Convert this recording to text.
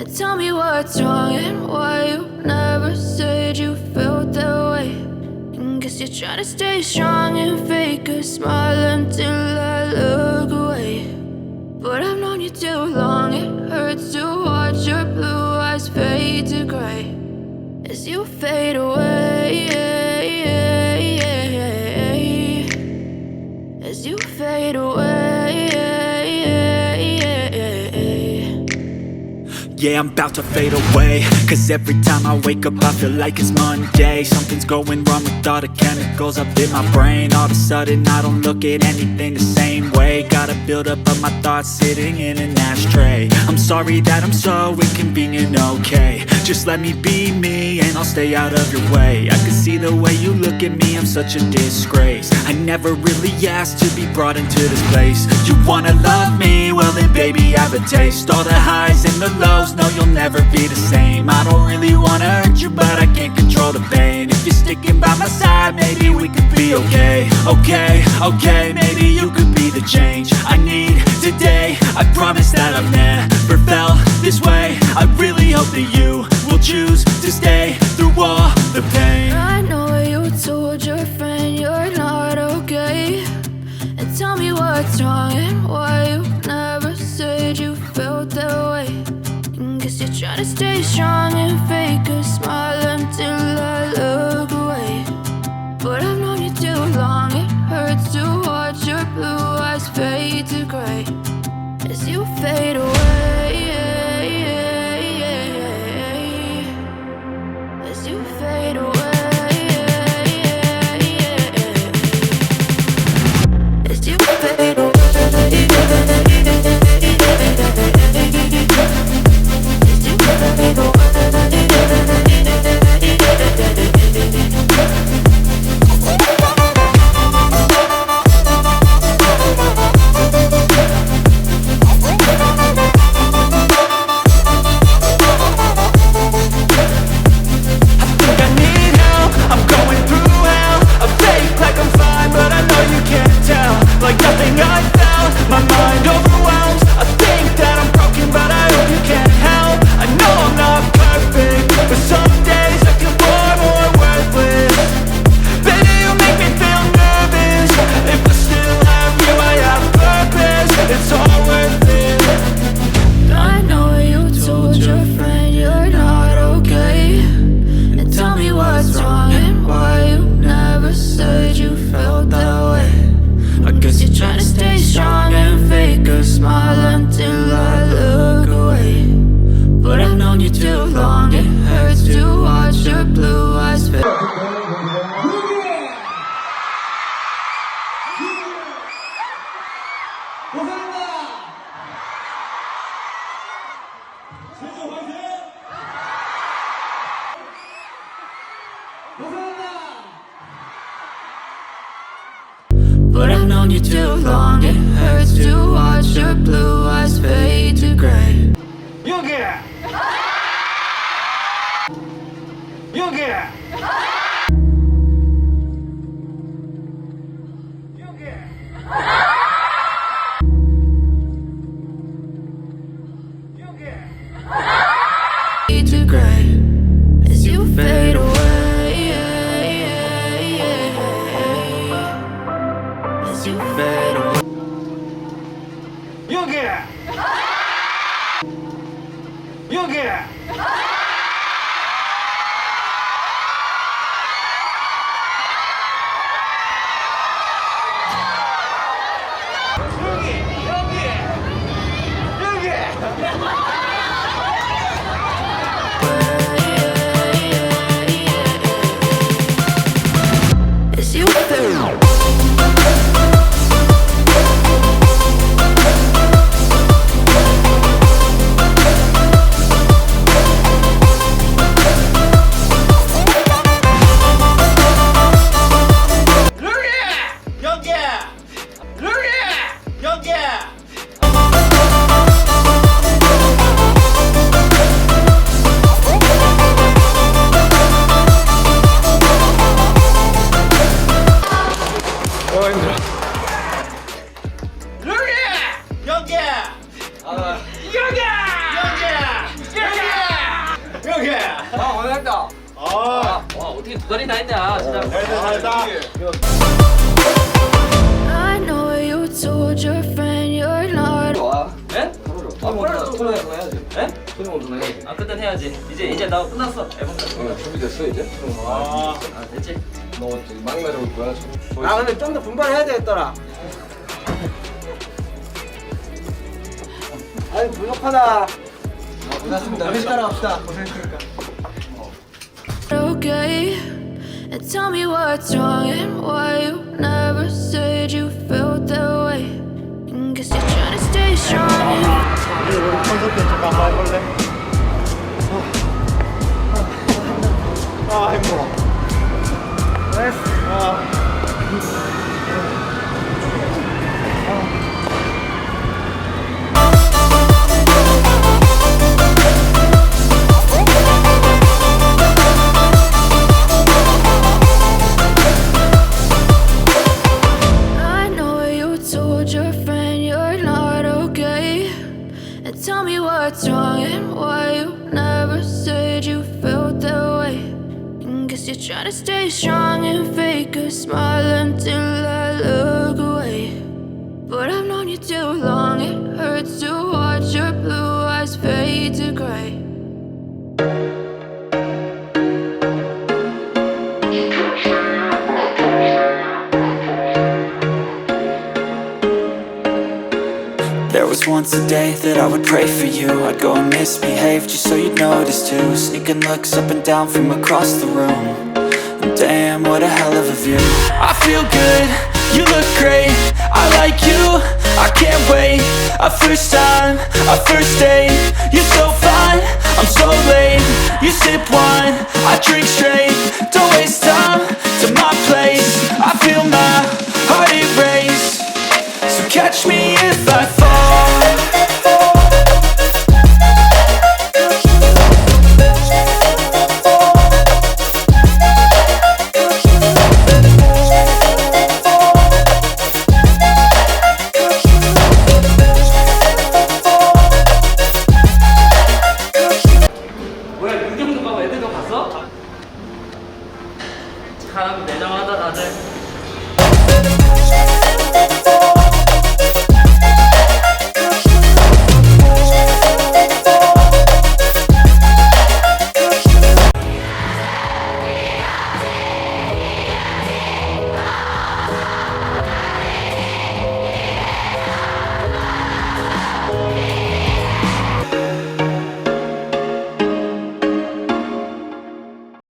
Tell me what's wrong and why you never said you felt that way. And guess you're trying to stay strong and fake a smile until I look away. But I've known you too long, it hurts to watch your blue eyes fade to gray as you fade away. As you fade away. Yeah, I'm about to fade away, cause every time I wake up I feel like it's Monday. Something's going wrong with all the chemicals up in my brain. All of a sudden I don't look at anything the same way. Got a buildup of my thoughts sitting in an ashtray. I'm sorry that I'm so inconvenient, okay. Just let me be me and I'll stay out of your way. I can see the way you look at me, I'm such a disgrace. I never really asked to be brought into this place. You wanna love me? Well then baby, have a taste. All the highs and the lows, no, you'll never be the same. I don't really wanna hurt you, but I can't control the pain. If you're sticking by my side, maybe we could be okay. Okay, maybe you could be the change I need today. I promise that I've never felt this way. I really hope that you will choose to stay through all the pain. I know you told your friend you're not okay. And tell me what's wrong and why you never said you felt that way. Guess you're trying to stay strong and fake a smile until I look away. But I've known you too long, it hurts to watch your blue eyes fade to gray as you fade away. As you fade away. As you fade away. But I've known you too long, it hurts to watch your blue eyes fade to gray. 여기! 여기! Fade to gray as you fade away. As you fade away. 여기! 여기! As you fade away. 어떻게 두 다리 다 했냐 진짜. I know you told your friend you're not. 네? 네? 아 그땐 해야지. 이제 나 끝났어. 앨범 끝났어. 준비됐어 이제? 아 됐지. 너 막내로 뭐야? 아 근데 좀 더 분발해야 되겠더라. 아니 부족하다. 고생했습니다. 열심히 따라갑시다. 고생했으니까. Okay, and tell me what's wrong and why you never said you felt that way. And guess you're trying to stay strong. 콘서트 잠깐 해볼래? 아 힘들어. I know you told your friend you're not okay. And tell me what's wrong and why you never said you felt that way. And guess you're trying to stay strong and fake a smile until I look away. But I've known you too long, it hurts to watch your blue eyes fade to gray. There was once a day that I would pray for you. I'd go and misbehave just so you'd notice too. Sneaking looks up and down from across the room. Damn, what a hell of a view. I feel good, you look great. I like you, I can't wait. A first time, a first date. You're so fine, I'm so late. You sip wine, I drink straight.